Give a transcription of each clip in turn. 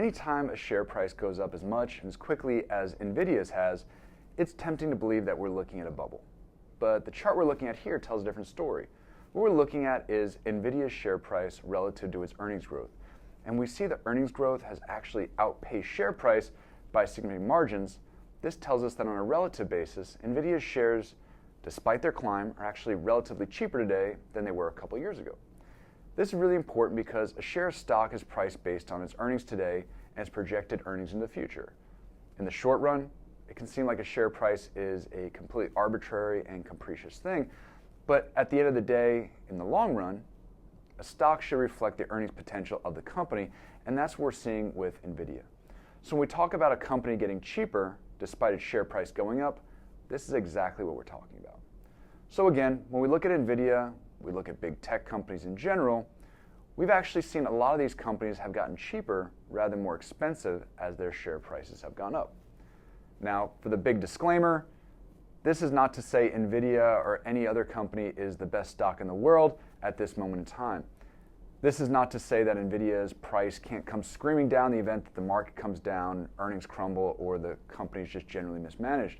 anytime a share price goes up as much and as quickly as Nvidia's has, it's tempting to believe that we're looking at a bubble. But the chart we're looking at here tells a different story. What we're looking at is Nvidia's share price relative to its earnings growth. And we see that earnings growth has actually outpaced share price by significant margins. This tells us that on a relative basis, Nvidia's shares, despite their climb, are actually relatively cheaper today than they were a couple years ago. This is really important because a share of stock is priced based on its earnings today and its projected earnings in the future. In the short run, it can seem like a share price is a completely arbitrary and capricious thing, but at the end of the day, in the long run, a stock should reflect the earnings potential of the company, and that's what we're seeing with Nvidia. So when we talk about a company getting cheaper despite its share price going up, this is exactly what we're talking about. So again, when we look at Nvidia, we look at big tech companies in general, we've actually seen a lot of these companies have gotten cheaper rather than more expensive as their share prices have gone up. Now, for the big disclaimer, this is not to say Nvidia or any other company is the best stock in the world at this moment in time. This is not to say that Nvidia's price can't come screaming down in the event that the market comes down, earnings crumble, or the company is just generally mismanaged.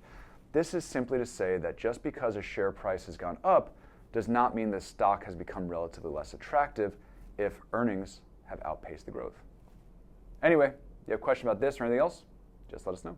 This is simply to say that just because a share price has gone up does not mean the stock has become relatively less attractive if earnings have outpaced the growth. Anyway, if you have a question about this or anything else, just let us know.